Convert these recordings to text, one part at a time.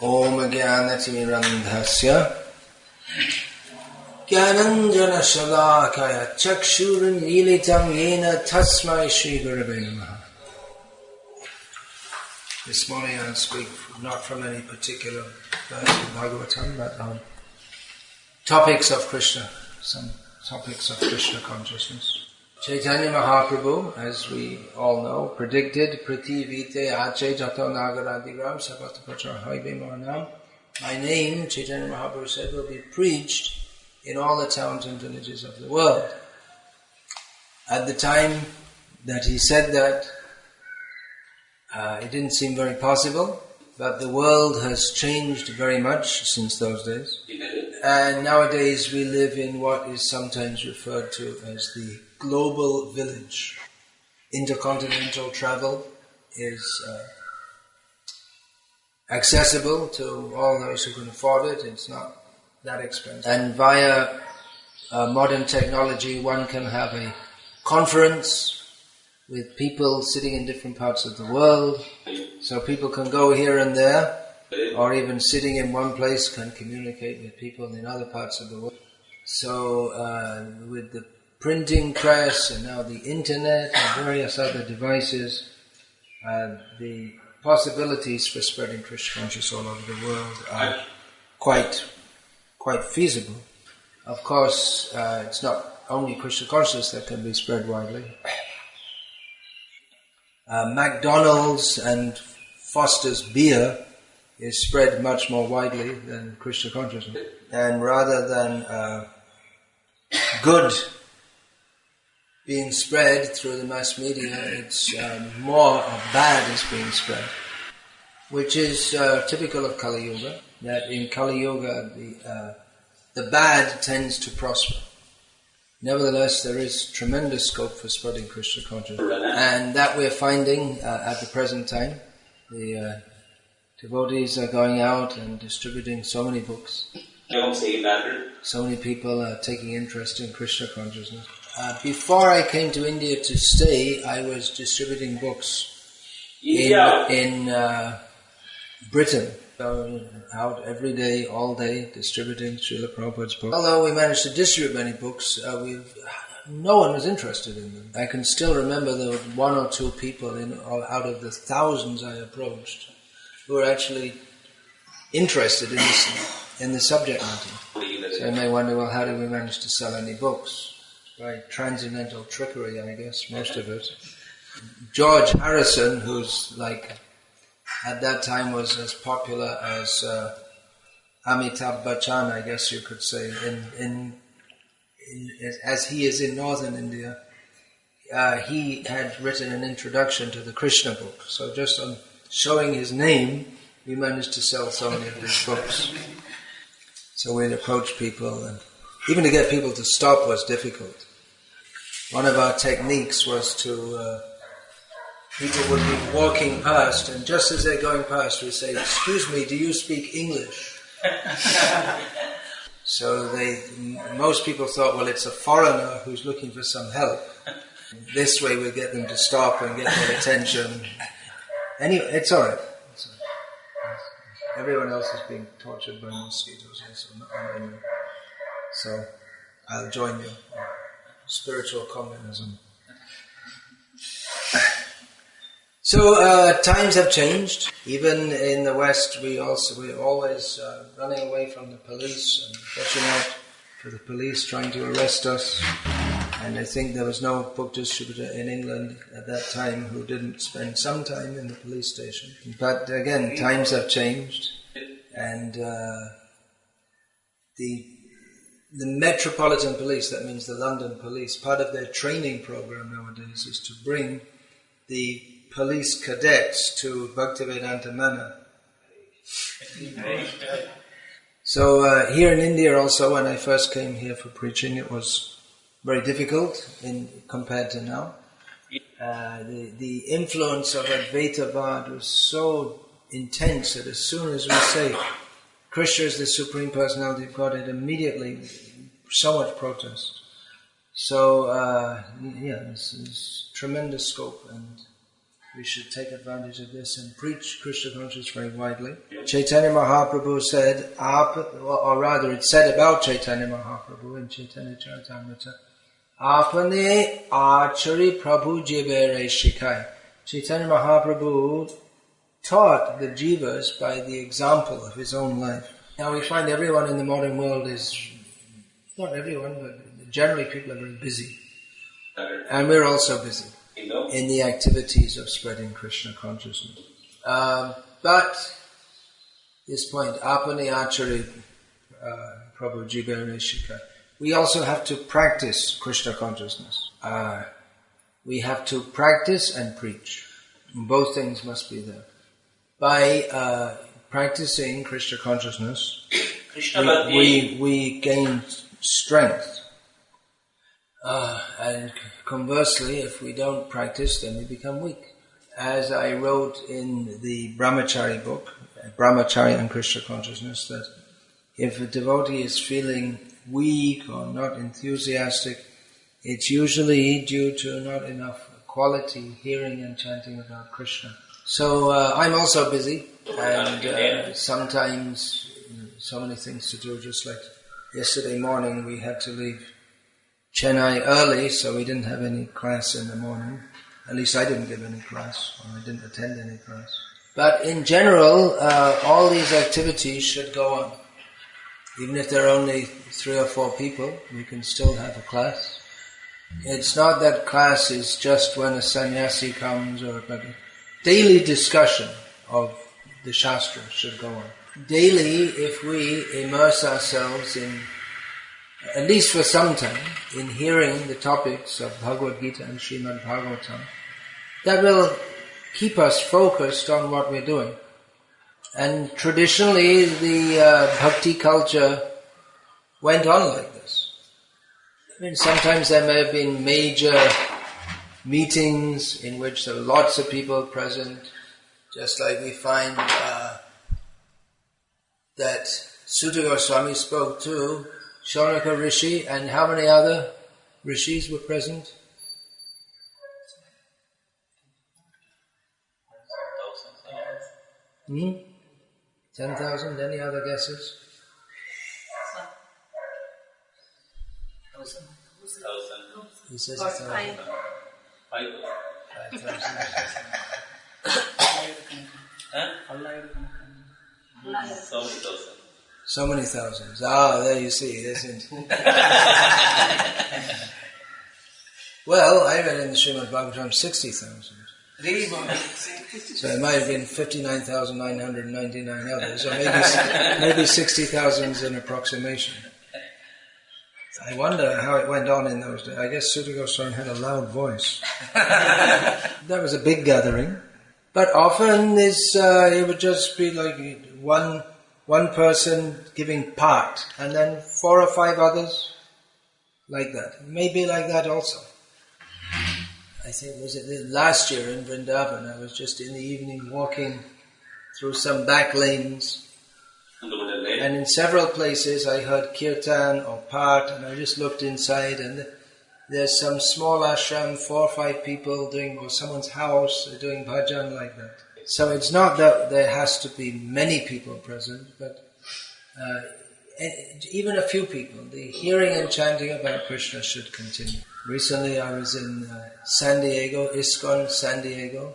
Om Jnanatirandhasya Jnananjana Shalakaya Chakshurun Militam Yena Tasmai Shri Gurave Namaha. This morning I'll speak not from any particular verse of Bhagavatam, but on topics of Krishna, some topics of Krishna consciousness. Chaitanya Mahaprabhu, as we all know, predicted Priti Vite Ache Jato Nagaradigram Sapatapachar Haibe Maranam. My name, Chaitanya Mahaprabhu said, will be preached in all the towns and villages of the world. At the time that he said that, it didn't seem very possible, but the world has changed very much since those days. And nowadays we live in what is sometimes referred to as the global village. Intercontinental travel is accessible to all those who can afford it. It's not that expensive. And via modern technology one can have a conference with people sitting in different parts of the world. So people can go here and there, or even sitting in one place can communicate with people in other parts of the world. So with the printing press and now the internet and various other devices, the possibilities for spreading Krishna consciousness all over the world are quite feasible. Of course, it's not only Krishna consciousness that can be spread widely. McDonald's and Foster's beer is spread much more widely than Krishna consciousness. And rather than good being spread through the mass media, it's more of bad is being spread, which is typical of Kali Yuga, that in Kali Yuga the bad tends to prosper. Nevertheless, there is tremendous scope for spreading Krishna consciousness, and that we're finding at the present time. The devotees are going out and distributing so many books. So many people are taking interest in Krishna consciousness. Before I came to India to stay, I was distributing books in Britain. So out every day, all day, distributing Srila Prabhupada's books. Although we managed to distribute many books, no one was interested in them. I can still remember there were one or two people out of the thousands I approached who were actually interested in the subject matter. So you may wonder, well, how did we manage to sell any books? By transcendental trickery, I guess, most of it. George Harrison, who's at that time was as popular as Amitabh Bachchan, I guess you could say, as he is in northern India. He had written an introduction to the Krishna book. So just on showing his name, we managed to sell so many of his books. So we'd approach people, and even to get people to stop was difficult. One of our techniques was to... people would be walking past, and just as they're going past, we say, "Excuse me, do you speak English?" So most people thought, well, it's a foreigner who's looking for some help. This way we get them to stop and get their attention. Anyway, it's all right. Everyone else is being tortured by mosquitoes also. So I'll join you. Spiritual communism. So times have changed. Even in the West, we're always running away from the police and watching out for the police trying to arrest us. And I think there was no book distributor in England at that time who didn't spend some time in the police station. But again, times have changed, and the Metropolitan Police, that means the London Police, part of their training program nowadays is to bring the police cadets to Bhaktivedanta Manor. So here in India also, when I first came here for preaching, it was very difficult compared to now. The influence of Advaita Vad was so intense that as soon as we say Krishna is the Supreme Personality of Godhead, immediately so much protest. So this is tremendous scope, and we should take advantage of this and preach Krishna consciousness very widely. Chaitanya Mahaprabhu said, or rather it said about Chaitanya Mahaprabhu in Chaitanya Charitamrita, Apane Achari Prabhu Jivere Shikai. Chaitanya Mahaprabhu taught the jivas by the example of his own life. Now we find everyone in the modern world is, not everyone, but generally people are very busy. And we're also busy in the activities of spreading Krishna consciousness. But this point, Apane Achari Prabhu Jivere Shikai. We also have to practice Krishna consciousness. We have to practice and preach. Both things must be there. By practicing Krishna consciousness, we gain strength. And conversely, if we don't practice, then we become weak. As I wrote in the Brahmachari book, Brahmacharya and Krishna consciousness, that if a devotee is feeling weak or not enthusiastic, it's usually due to not enough quality hearing and chanting about Krishna. So I'm also busy, and sometimes so many things to do. Just like yesterday morning, we had to leave Chennai early, so we didn't have any class in the morning. At least I didn't give any class, or I didn't attend any class. But in general, all these activities should go on. Even if there are only 3 or 4 people, we can still have a class. It's not that class is just when a sannyasi comes, but daily discussion of the Shastra should go on. Daily, if we immerse ourselves in, at least for some time, in hearing the topics of Bhagavad Gita and Srimad Bhagavatam, that will keep us focused on what we're doing. And traditionally, the Bhakti culture went on like this. I mean, sometimes there may have been major meetings in which there were lots of people present, just like we find that Sutta Goswami spoke to Shaunaka Rishi, and how many other rishis were present? 10,000? Any other guesses? 1,000. He says 1,000. 5,000. So many thousands. There you see, isn't it? Well, I read in the Srimad Bhagavatam 60,000. So it might have been 59,999 others, or maybe 60,000 is an approximation. I wonder how it went on in those days. I guess Sutta Goswami had a loud voice. That was a big gathering. But often it would just be like one person giving part, and then 4 or 5 others like that. Maybe like that also. I think, was it last year in Vrindavan, I was just in the evening walking through some back lanes, and in several places I heard kirtan or part, and I just looked inside, and there's some small ashram, 4 or 5 people doing, or someone's house doing bhajan like that. So it's not that there has to be many people present, but even a few people. The hearing and chanting about Krishna should continue. Recently I was in San Diego, ISKCON San Diego,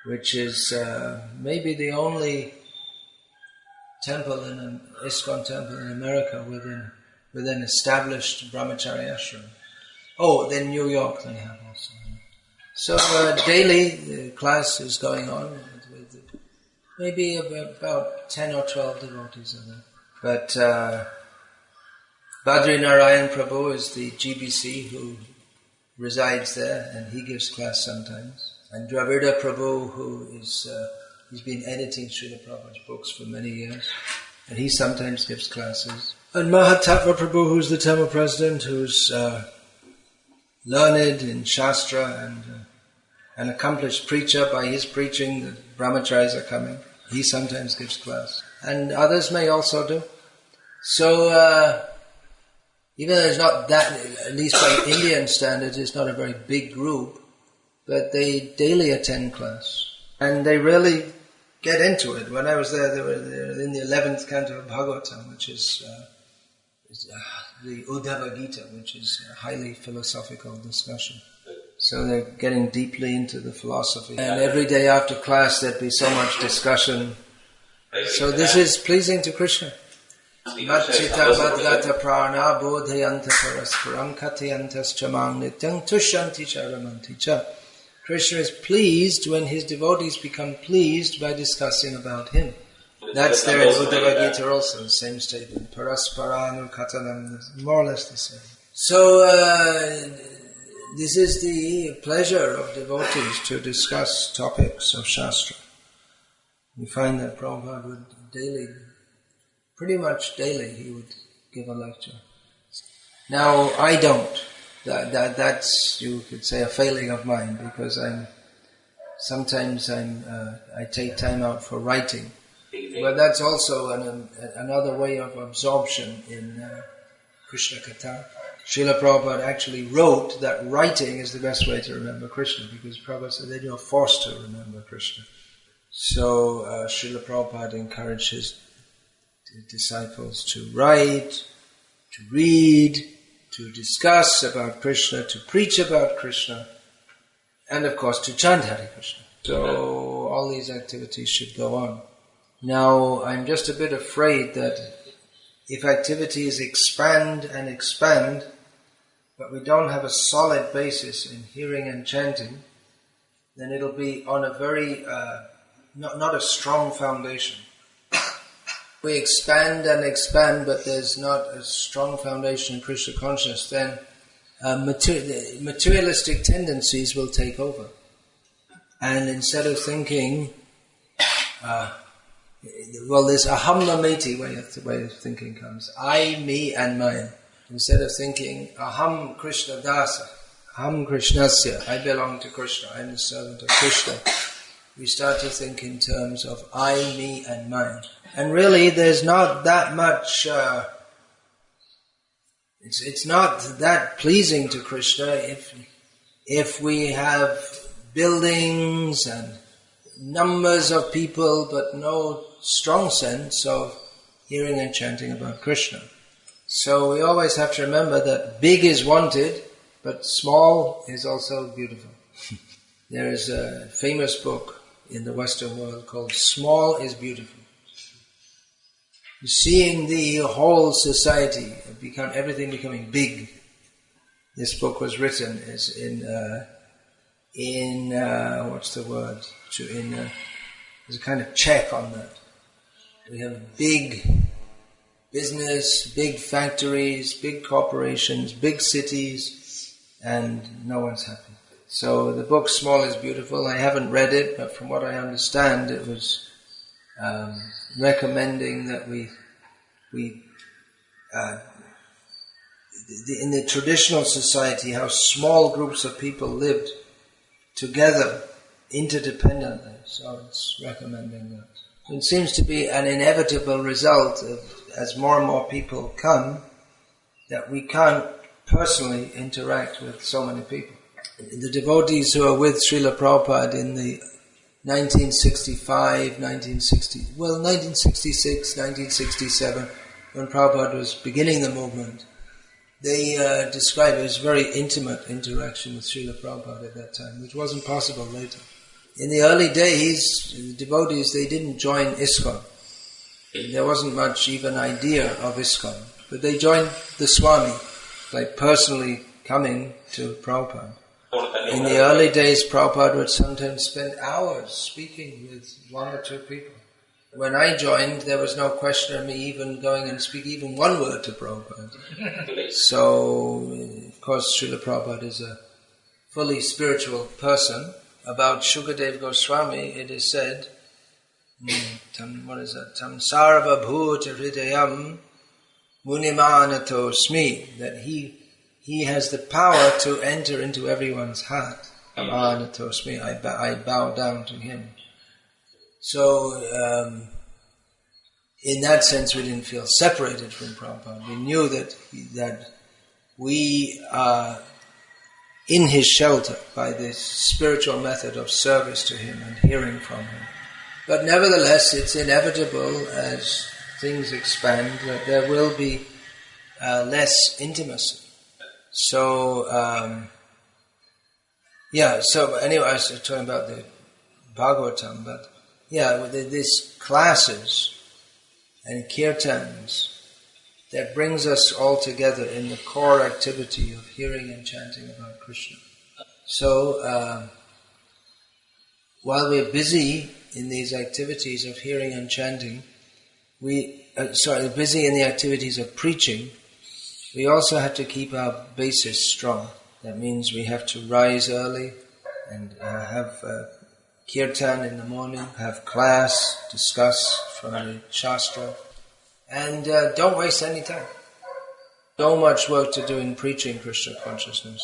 which is maybe the only temple ISKCON temple in America with an established brahmachari ashram. Oh, then New York they have also. So daily the class is going on with maybe about 10 or 12 devotees are there. But Badri Narayan Prabhu is the GBC who resides there, and he gives class sometimes. And Dravida Prabhu, who is he's been editing Srila Prabhupada's books for many years, and he sometimes gives classes. And Mahatattva Prabhu, who's the temple president, who's learned in Shastra and an accomplished preacher. By his preaching, the brahmacharis are coming. He sometimes gives class. And others may also do. So, even though it's not that, at least by Indian standards, it's not a very big group, but they daily attend class. And they really get into it. When I was there, they were in the 11th canto of Bhagavatam, which is the Uddhava Gita, which is a highly philosophical discussion. So they're getting deeply into the philosophy. And every day after class there'd be so much discussion. So this is pleasing to Krishna. Madchita madgata prana bodhayanta parasparam katyantas chamang nityang tushanti charamanti cha. Krishna is pleased when his devotees become pleased by discussing about him. That's there in Uddhava Gita also, the same statement. Parasparanu katanam, more or less the same. So this is the pleasure of devotees to discuss topics of Shastra. We find that Prabhupada would daily, pretty much daily, he would give a lecture. Now, I don't. That's, you could say, a failing of mine, because sometimes I take time out for writing. But that's also another way of absorption in Krishna Katha. Srila Prabhupada actually wrote that writing is the best way to remember Krishna, because Prabhupada said that you're forced to remember Krishna. So Srila Prabhupada encouraged his disciples to write, to read, to discuss about Krishna, to preach about Krishna, and of course to chant Hare Krishna. So all these activities should go on. Now, I'm just a bit afraid that if activities expand and expand, but we don't have a solid basis in hearing and chanting, then it'll be on a very, not a strong foundation. We expand and expand, but there's not a strong foundation in Krishna consciousness, then materialistic tendencies will take over. And instead of thinking, this aham mameti way of thinking comes. I, me and mine. Instead of thinking aham Krishna dasa, aham Krishnasya, I belong to Krishna, I am the servant of Krishna, we start to think in terms of I, me and mine. And really there's not that much, it's not that pleasing to Krishna if we have buildings and numbers of people but no strong sense of hearing and chanting about Krishna. So we always have to remember that big is wanted, but small is also beautiful. There is a famous book in the Western world called Small is Beautiful. Seeing the whole society, everything becoming big. This book was written as what's the word? There's a kind of check on that. We have big business, big factories, big corporations, big cities, and no one's happy. So the book Small is Beautiful, I haven't read it, but from what I understand it was recommending that we in the traditional society, how small groups of people lived together interdependently. So it's recommending that. It seems to be an inevitable result of, as more and more people come, that we can't personally interact with so many people. The devotees who are with Srila Prabhupada in the 1966, 1967, when Prabhupada was beginning the movement, they describe it as very intimate interaction with Srila Prabhupada at that time, which wasn't possible later. In the early days, the devotees, they didn't join ISKCON. There wasn't much even idea of ISKCON. But they joined the Swami, like personally coming to Prabhupada. In the early days, Prabhupada would sometimes spend hours speaking with one or two people. When I joined, there was no question of me even going and speak even one word to Prabhupada. So, of course, Srila Prabhupada is a fully spiritual person. About Shukadev Goswami, it is said, Tam sarva bhuta hridayam munimanatosmi, that he has the power to enter into everyone's heart. Manatosmi, I bow down to him. So, in that sense, we didn't feel separated from Prabhupada. We knew that we are in his shelter by this spiritual method of service to him and hearing from him. But nevertheless, it's inevitable as things expand that there will be less intimacy. So, so anyway, I was talking about the Bhagavatam, but these classes and kirtans that brings us all together in the core activity of hearing and chanting about Krishna. So, while we're busy in these activities of hearing and chanting, busy in the activities of preaching, we also have to keep our basis strong. That means we have to rise early and have kirtan in the morning, have class, discuss from the Shastra, and don't waste any time. So much work to do in preaching Krishna consciousness.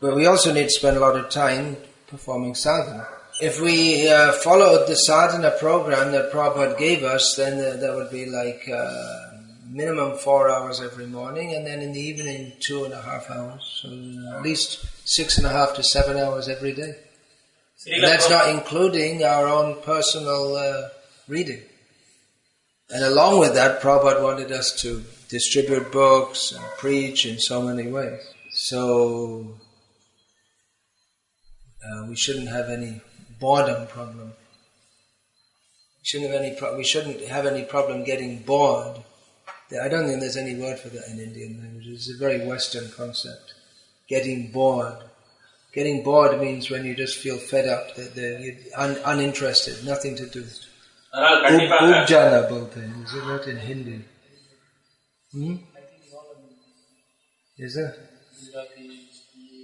But we also need to spend a lot of time performing sadhana. If we followed the sadhana program that Prabhupada gave us, then that would be like minimum 4 hours every morning, and then in the evening 2.5 hours. So at least 6.5 to 7 hours every day. And that's not including our own personal reading. And along with that, Prabhupada wanted us to distribute books and preach in so many ways. So we shouldn't have any boredom problem. We shouldn't have any problem getting bored. I don't think there's any word for that in Indian language. It's a very Western concept. Getting bored. Getting bored means when you just feel fed up, that you're uninterested, nothing to do. Ubjana bolte hain. Is it not in Hindi? Is it?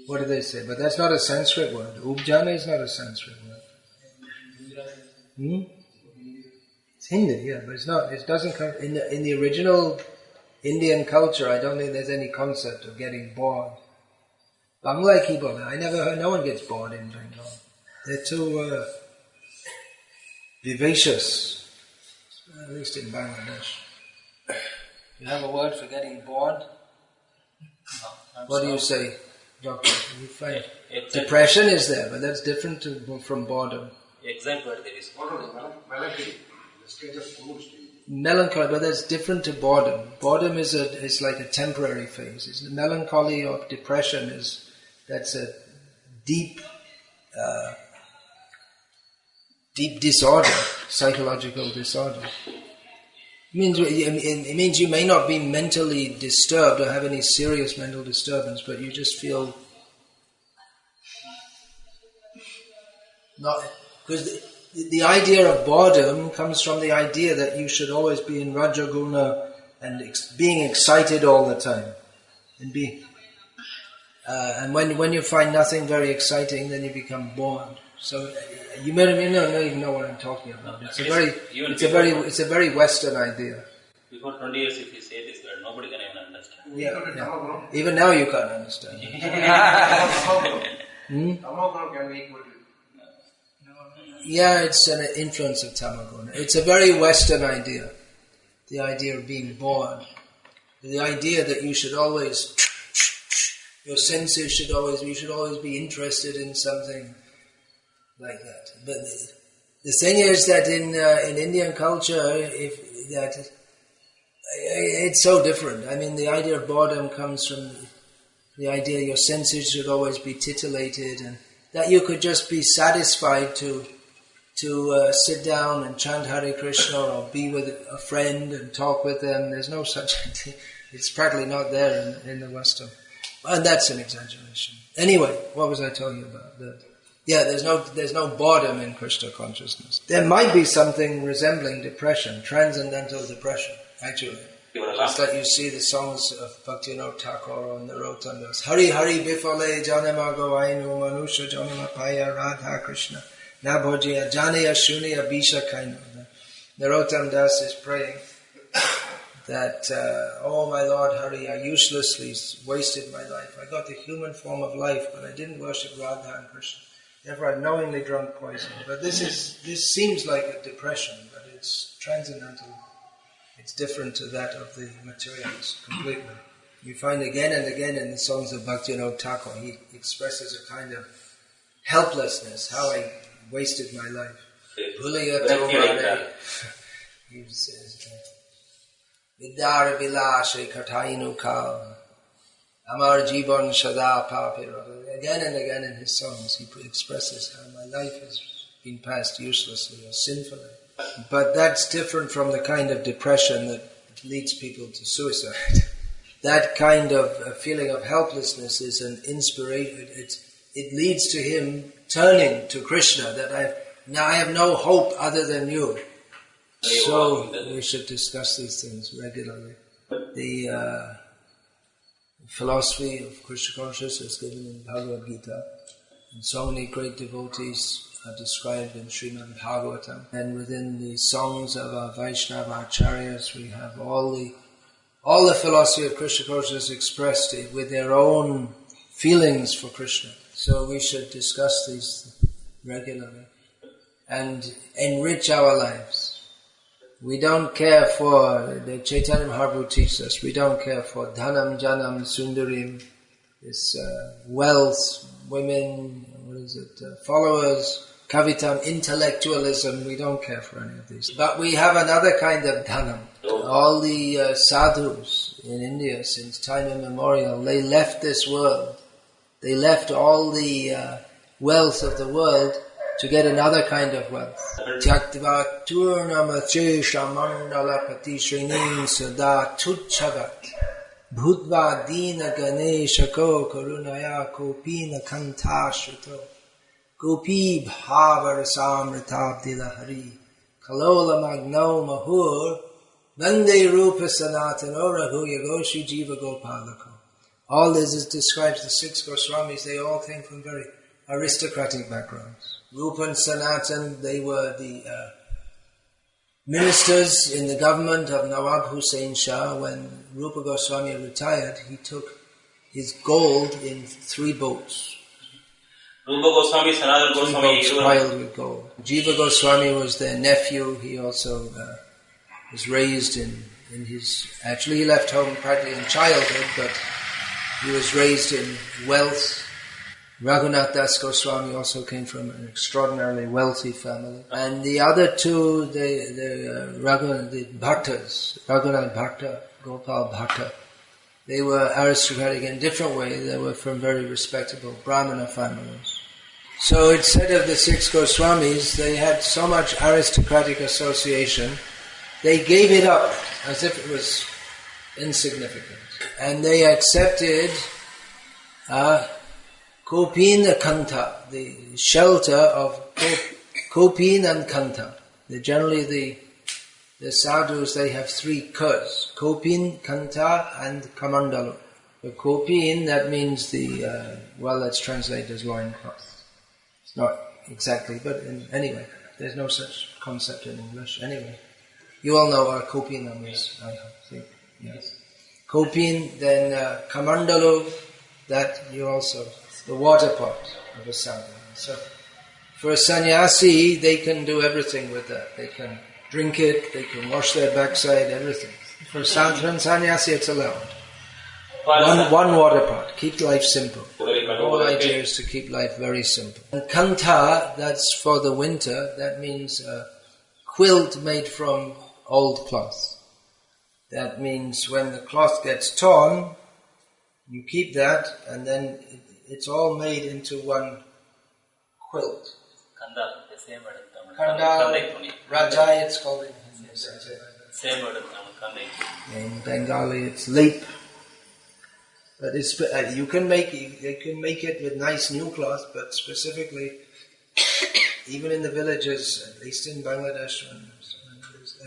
What do they say? But that's not a Sanskrit word. Ubjana is not a Sanskrit word. It's Hindi, but it's not. It doesn't come in the original Indian culture. I don't think there's any concept of getting bored. Bangla ki bola. I never heard. No one gets bored in Bengal. They're too vivacious. At least in Bangladesh. You have a word for getting bored? No, what do you say, Doctor? You find depression is there, but that's different from boredom. Exact word there is. Melancholy. The state of mood. Melancholy, but that's different to boredom. Boredom is like a temporary phase. It's melancholy or depression that's a deep disorder, psychological disorder. It means you may not be mentally disturbed or have any serious mental disturbance, but you just feel not, because the idea of boredom comes from the idea that you should always be in Rajaguna and being excited all the time, and when you find nothing very exciting, then you become bored. So you may not even know what I'm talking about. It's a very Western idea. Before 20 years, if you say this word, nobody can even understand. Yeah. Even now you can't understand. Yeah, it's an influence of Tamaguna. It's a very Western idea. The idea of being bored. The idea that you should always, your senses should always be interested in something like that. But the thing is that in Indian culture, it's so different. I mean, the idea of boredom comes from the idea your senses should always be titillated, and that you could just be satisfied to sit down and chant Hare Krishna or be with a friend and talk with them. There's no such thing. It's practically not there in the Western. And that's an exaggeration. Anyway, what was I talking about? There's no boredom in Krishna consciousness. There might be something resembling depression, transcendental depression, actually. Just like you see the songs of Bhakti Thakur on the rotundas. Hari Hari Bifale Janama Govainu Manusha Janama Paya Radha Krishna Nabhojiya Janaya Shuniya Bisha Kainu. Narottam Das is praying that, oh my Lord Hari, I uselessly wasted my life. I got the human form of life, but I didn't worship Radha and Krishna. Therefore, I've knowingly drunk poison. But this seems like a depression, but it's transcendental. It's different to that of the materialists completely. You find again and again in the songs of Bhakti Thakur, he expresses a kind of helplessness, how I wasted my life. He says, Vidyara Vilashe Kathainu Ka Amar Jivan Sada Papira. Again and again in his songs he expresses how my life has been passed uselessly or sinfully. But that's different from the kind of depression that leads people to suicide. That kind of feeling of helplessness is an inspiration. It leads to him turning to Krishna, that I have no hope other than you. So we should discuss these things regularly. The philosophy of Krishna consciousness is given in Bhagavad Gita, and so many great devotees are described in Srimad Bhagavatam. And within the songs of our Vaishnava Acharyas, we have all the philosophy of Krishna consciousness expressed with their own feelings for Krishna. So we should discuss these regularly and enrich our lives. We don't care for, the Chaitanya Mahaprabhu teaches us, we don't care for dhanam, janam, sundarim, this wealth, women, followers, kavitam, intellectualism. We don't care for any of these. But we have another kind of dhanam. All the sadhus in India since time immemorial, they left this world. They left all the wealth of the world to get another kind of wealth. Tyaktva turnamachesha mandalapati shrinim sada tuchavat bhutva dina ganeshako karunaya kopina kantashrito gopi bhavarsamritabdila hari kalola magno mahur vande rupa sanatano raghu yagoshi jiva gopalako. All this describes the 6 Goswamis. They all came from very aristocratic backgrounds. Rupa and Sanatan, they were the ministers in the government of Nawab Hussain Shah. When Rupa Goswami retired, he took his gold in 3 boats. Rupa Goswami, Sanatan Goswami, 3 boats piled with gold. Jiva Goswami was their nephew. He also was raised in his... Actually, he left home practically in childhood, but he was raised in wealth. Raghunath Das Goswami also came from an extraordinarily wealthy family. And the other 2, the Bhaktas, Raghunath Bhakta, Gopal Bhakta, they were aristocratic in a different way. They were from very respectable Brahmana families. So it's said of the 6 Goswamis, they had so much aristocratic association, they gave it up as if it was insignificant. And they accepted Kopin Kanta, the shelter of Kopin and Kanta. Generally the sadhus, they have 3 kas, Kopin, Kanta and Kamandalu. The Kopin, that means let's translate as loincloth. It's not exactly, but anyway, there's no such concept in English. Anyway, you all know what Kopinam is, I think, yes. Kopin, then Kamandalu, that you also... the water pot of a sadhu. So, for a sannyasi, they can do everything with that. They can drink it, they can wash their backside, everything. For a sannyasi, it's allowed. One water pot. Keep life simple. The whole idea is to keep life very simple. And kanta, that's for the winter. That means a quilt made from old cloth. That means when the cloth gets torn, you keep that, and then it's all made into one quilt. Kanda, the same word in Tamil. Kanda, Rajai, it's called in Hindi. Same word in Tamil, Kanda. In Bengali, it's leap. But it's you can make it with nice new cloth, but specifically, even in the villages, at least in Bangladesh,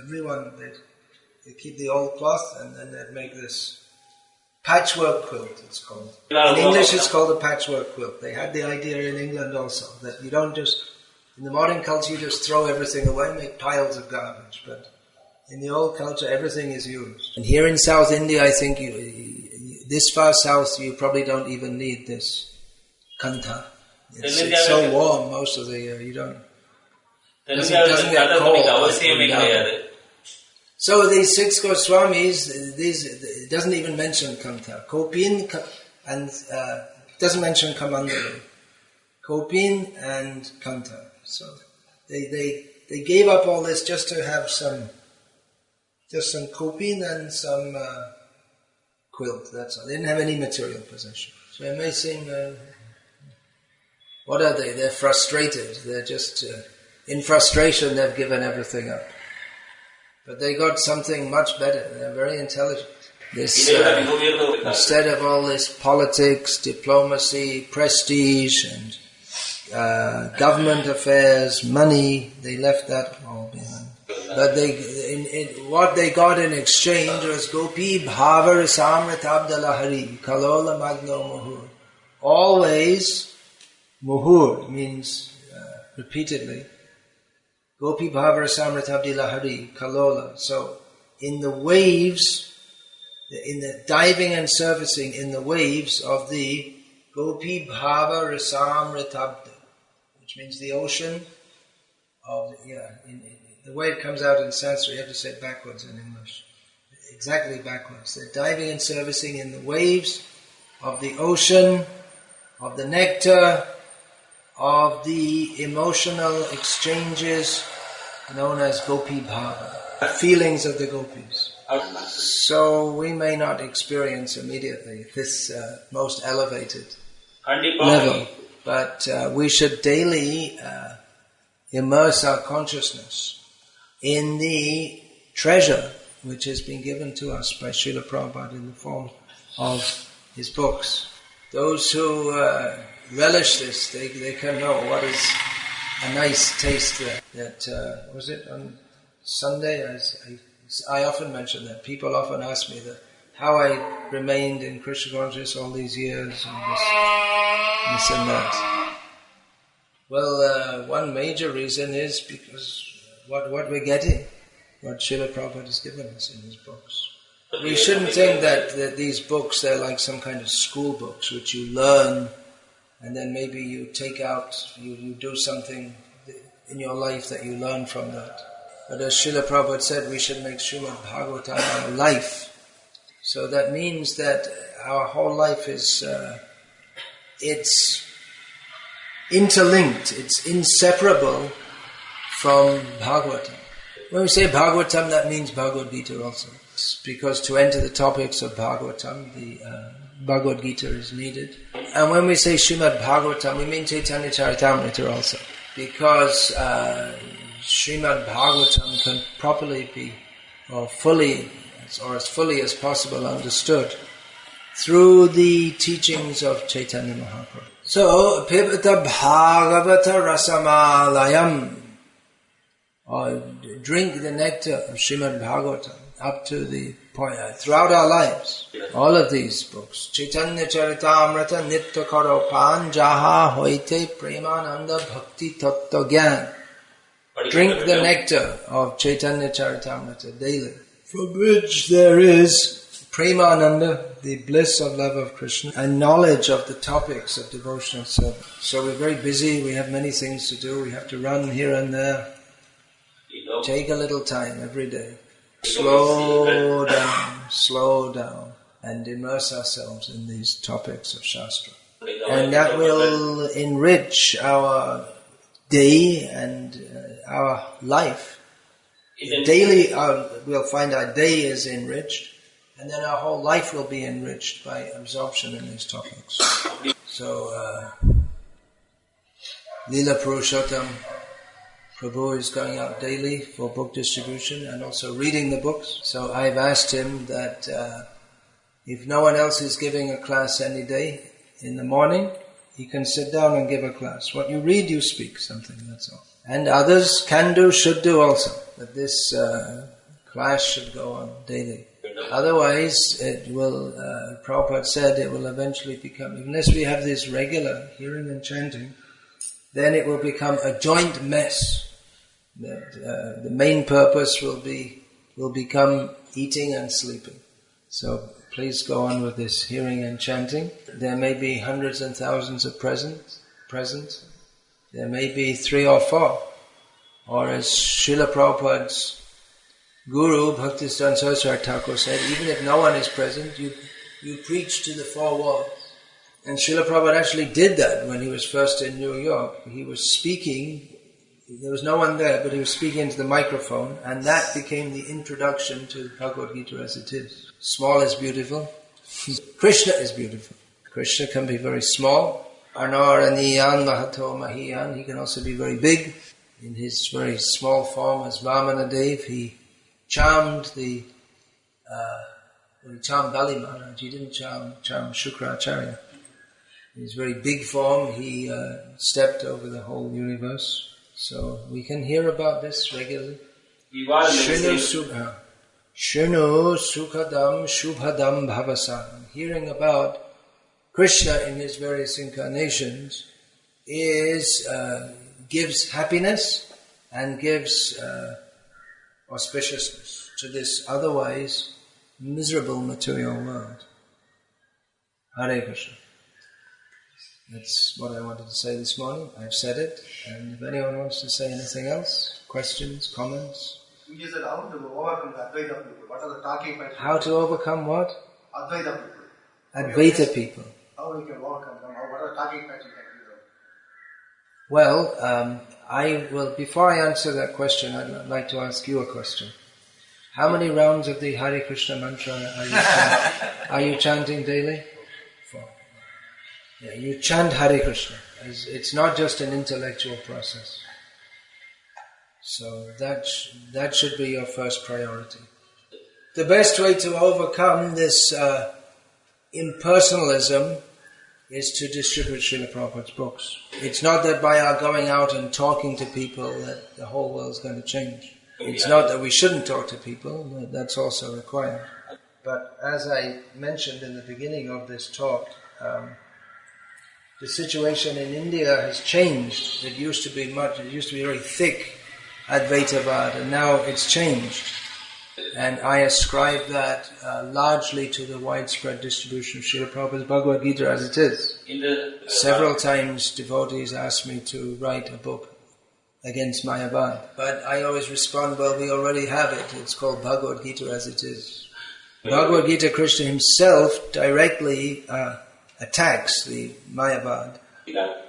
everyone they keep the old cloth and then they make this patchwork quilt, it's called. In English it's called a patchwork quilt. They had the idea in England also, that you don't just, in the modern culture you just throw everything away, make piles of garbage, but in the old culture everything is used. And here in South India, I think this far south you probably don't even need this kanta. It's so warm most of the year, you don't... Doesn't get cold. So these 6 Goswamis, it doesn't even mention Kanta. Kopin and doesn't mention Kamandali. Kopin and Kanta. So they gave up all this just to have some kopin and some quilt. That's all. They didn't have any material possession. So it may seem, what are they? They're frustrated. They're just in frustration. They've given everything up. But they got something much better. They're very intelligent. This instead of all this politics, diplomacy, prestige, and government affairs, money, they left that all behind. But what they got in exchange was Gopi Bhava Rasamritabdalahari Kalola Magno Muhur. Always, Muhur means repeatedly. Gopi Bhava Rasamritabdalahari Kalola. So in the waves, in the diving and surfacing in the waves of the Gopi Bhava Rasamritabda, which means the ocean of, the way it comes out in Sanskrit, you have to say it backwards in English. Exactly backwards. They're diving and servicing in the waves of the ocean, of the nectar, of the emotional exchanges known as Gopi Bhava, the feelings of the gopis. So we may not experience immediately this most elevated level, but we should daily immerse our consciousness in the treasure which has been given to us by Srila Prabhupada in the form of his books. Those who relish this, they can know what is a nice taste there. That was it on Sunday? I often mention that. People often ask me that how I remained in Krishna consciousness all these years and this and that. Well, one major reason is because what we're getting, what Srila Prabhupada has given us in his books. We shouldn't think that these books, they're like some kind of school books which you learn and then maybe you take out, you do something in your life that you learn from that. But as Srila Prabhupada said, we should make Srimad Bhagavatam our life. So that means that our whole life is, it's interlinked, it's inseparable from Bhagavatam. When we say Bhagavatam, that means Bhagavad Gita also. It's because to enter the topics of Bhagavatam, the Bhagavad Gita is needed. And when we say Srimad Bhagavatam, we mean Chaitanya Charitamrita also. Because Srimad Bhagavatam can properly be, or as fully as possible understood through the teachings of Chaitanya Mahaprabhu. So, Pibata Bhagavata Rasamalayam, or drink the nectar of Srimad Bhagavatam up to the point, throughout our lives. All of these books. Chaitanya Charitamrita Nitya Karopan Jaha Hoite Premananda Bhakti Tattva Gyan. Drink the nectar of Chaitanya Charitamrita daily, from which there is Premananda, the bliss of love of Krishna, and knowledge of the topics of devotional service. So we're very busy, we have many things to do, we have to run here and there. Take a little time every day. Slow down, and immerse ourselves in these topics of Shastra. And that will enrich our day and our life. Daily, we'll find our day is enriched, and then our whole life will be enriched by absorption in these topics. So, Leela Purushottam Prabhu is going out daily for book distribution and also reading the books. So I've asked him that if no one else is giving a class any day in the morning, he can sit down and give a class. What you read, you speak something, that's all. And others can do, should do also. That this class should go on daily. Otherwise, it will, Prabhupada said, it will eventually become, unless we have this regular hearing and chanting, then it will become a joint mess. That the main purpose will become eating and sleeping. So please go on with this hearing and chanting. There may be hundreds and thousands of present. There may be 3 or 4. Or as Srila Prabhupada's Guru Bhaktisiddhanta Saraswati Thakur said, even if no one is present, you preach to the four walls. And Srila Prabhupada actually did that when he was first in New York. He was speaking, there was no one there, but he was speaking into the microphone, and that became the introduction to Bhagavad Gita as it is. Small is beautiful. Krishna is beautiful. Krishna can be very small. Anaraniyan Mahato Mahiyan. He can also be very big. In his very small form as Vamana Dev, he charmed he charmed Bali Maharaj. He didn't charm Shukracharya. In his very big form, he stepped over the whole universe. So we can hear about this regularly. Shrinu Sukhadam Shubhadam Bhavasam. Hearing about Krishna in his various incarnations gives happiness and gives auspiciousness to this otherwise miserable material world. Hare Krishna. That's what I wanted to say this morning. I've said it. And if anyone wants to say anything else, questions, comments? You said how to overcome the Advaita people. What are the talking points? How to overcome what? Advaita people. Advaita people. How we can overcome them? What are the talking points you can do? Well, before I answer that question, I'd like to ask you a question. How many rounds of the Hare Krishna mantra are you chanting daily? 4. Yeah, you chant Hare Krishna. It's not just an intellectual process. So that should be your first priority. The best way to overcome this impersonalism is to distribute Srila Prabhupada's books. It's not that by our going out and talking to people that the whole world's going to change. It's not that we shouldn't talk to people, but that's also required. But as I mentioned in the beginning of this talk, the situation in India has changed. It used to be very thick Advaitavad, and now it's changed. And I ascribe that largely to the widespread distribution of Srila Prabhupada's Bhagavad Gita as it is. Several times devotees asked me to write a book against Mayavad. But I always respond, well, we already have it. It's called Bhagavad Gita as it is. Bhagavad Gita, Krishna himself directly attacks the Mayavad.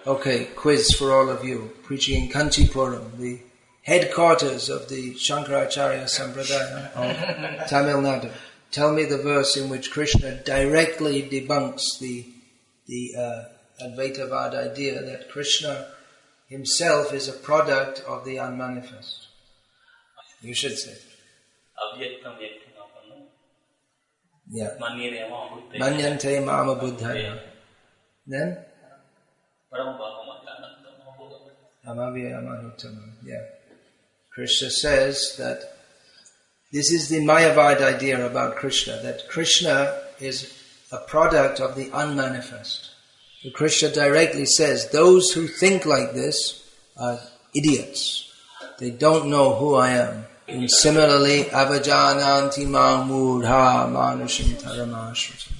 Okay, quiz for all of you. Preaching in Kanchipuram, the headquarters of the Shankaracharya Sampradaya of Tamil Nadu. Tell me the verse in which Krishna directly debunks the Advaitavad idea that Krishna himself is a product of the unmanifest. You should say. Yeah. Manyante mama buddhaya. Then? Yeah. Krishna says that this is the Mayavad idea about Krishna, that Krishna is a product of the unmanifest. So Krishna directly says, those who think like this are idiots. They don't know who I am. And similarly, avajananti mam mudha manushim taramashrutam.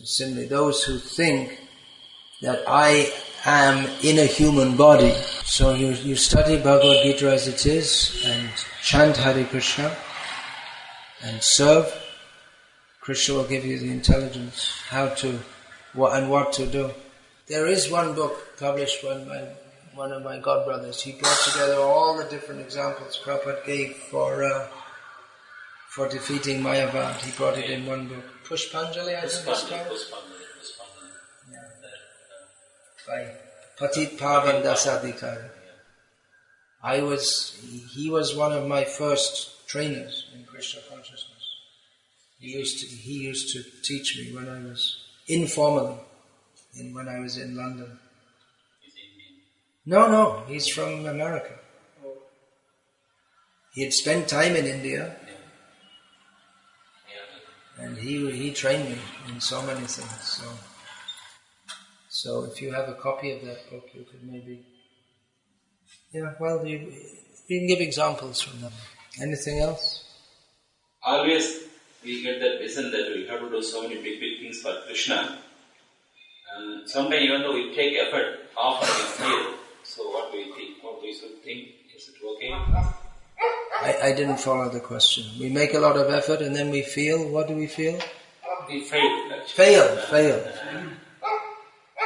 Similarly, those who think that I am in a human body. So you study Bhagavad Gita as it is and chant Hare Krishna and serve. Krishna will give you the intelligence how to and what to do. There is one book published by one of my godbrothers. He brought together all the different examples Prabhupada gave for defeating Mayavad. He brought it in one book. Pushpanjali, I think it's called. By Patit Pavan Dasadikari. He was one of my first trainers in Krishna consciousness. He used to teach me when I was informally, when I was in London. No, he's from America. He had spent time in India, and he trained me in so many things. So if you have a copy of that book, you could maybe... you can give examples from them. Anything else? Always we get that lesson that we have to do so many big things for Krishna. And sometimes even though we take effort, often we fail. So what do you think? What we should think? Is it okay? I didn't follow the question. We make a lot of effort and then we feel, what do we feel? We fail. Fail.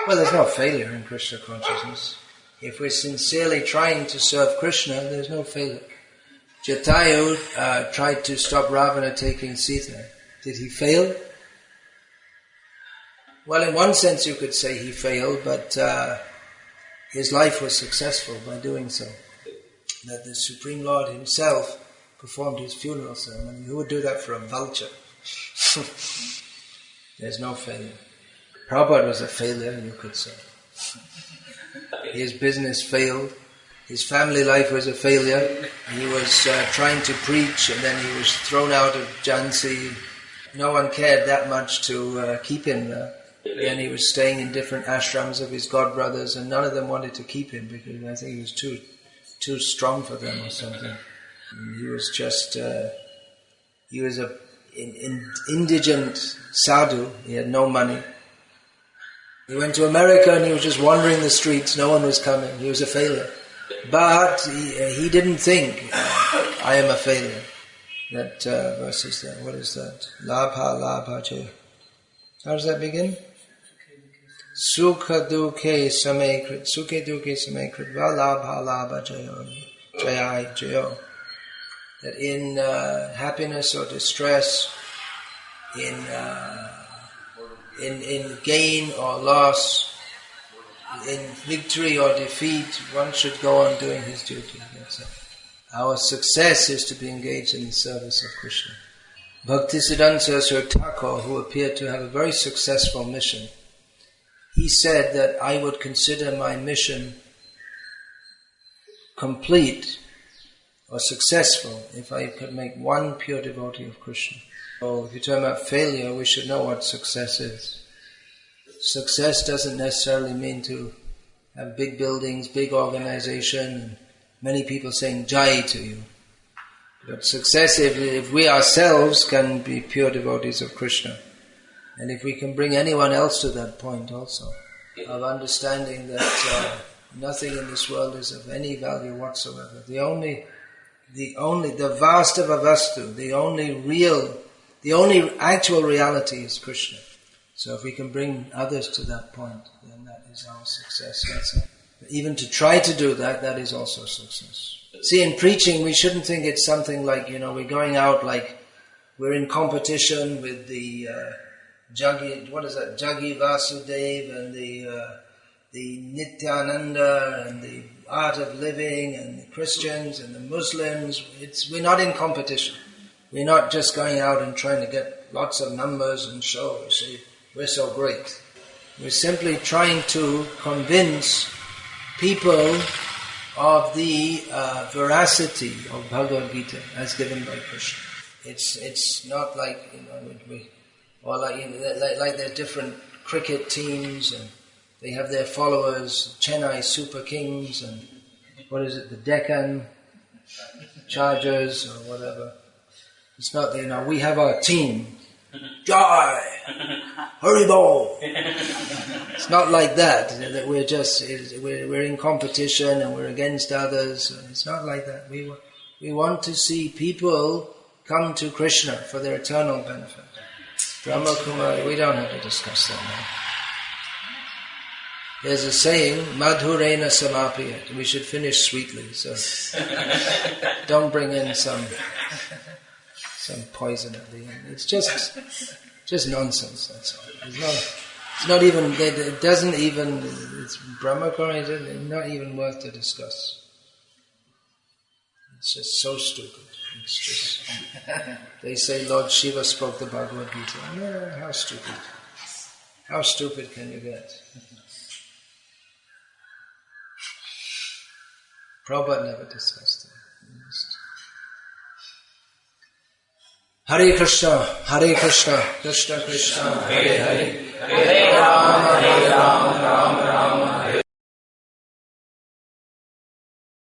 Well, there's no failure in Krishna consciousness. If we're sincerely trying to serve Krishna, there's no failure. Jatayu tried to stop Ravana taking Sita. Did he fail? Well, in one sense you could say he failed, but his life was successful by doing so. That the Supreme Lord himself performed his funeral ceremony. Who would do that for a vulture? There's no failure. Prabhupada was a failure, you could say. His business failed. His family life was a failure. He was trying to preach and then he was thrown out of Jhansi. No one cared that much to keep him there. And he was staying in different ashrams of his godbrothers and none of them wanted to keep him because I think he was too strong for them or something. He was just, he was an indigent sadhu. He had no money. He went to America and he was just wandering the streets. No one was coming. He was a failure. But he didn't think, I am a failure. That verse is there. What is that? Labha, labha, jaya. How does that begin? Sukha dukhe samekrit. Sukhe dukhe samekrit. Va labha, labha, jaya. Jaya, jaya. That in happiness or distress, in gain or loss, in victory or defeat, one should go on doing his duty. That's it. Our success is to be engaged in the service of Krishna. Bhaktisiddhanta Saraswati Thakur, who appeared to have a very successful mission, he said that I would consider my mission complete or successful if I could make one pure devotee of Krishna. So if you're talking about failure, we should know what success is. Success doesn't necessarily mean to have big buildings, big organization, and many people saying Jai to you. But success, if we ourselves can be pure devotees of Krishna, and if we can bring anyone else to that point also, of understanding that nothing in this world is of any value whatsoever. The vastava vastu, the only actual reality is Krishna. So if we can bring others to that point, then that is our success. Even to try to do that, that is also success. See, in preaching, we shouldn't think it's something like, we're going out like we're in competition with the Jagi Vasudev and the Nityananda and the Art of Living and the Christians and the Muslims. We're not in competition. We're not just going out and trying to get lots of numbers and show, see, we're so great. We're simply trying to convince people of the veracity of Bhagavad Gita as given by Krishna. It's not like like there are different cricket teams and they have their followers, Chennai Super Kings and the Deccan Chargers or whatever. It's not we have our team. Jai! Haribol! It's not like that we're in competition and we're against others. It's not like that. We want to see people come to Krishna for their eternal benefit. Brahma Kumari, we don't have to discuss that now. There's a saying, Madhurena Samapiyat. We should finish sweetly, so don't bring in some poison at the end. It's just nonsense, that's all. It's not even, it doesn't even, it's Brahmacharya, it's not even worth to discuss. It's just so stupid. It's just, they say Lord Shiva spoke the Bhagavad Gita. No, how stupid. How stupid can you get? Prabhupada never discussed it. Hare Krishna, Krishna Krishna, Hare Hare, Hare Rama,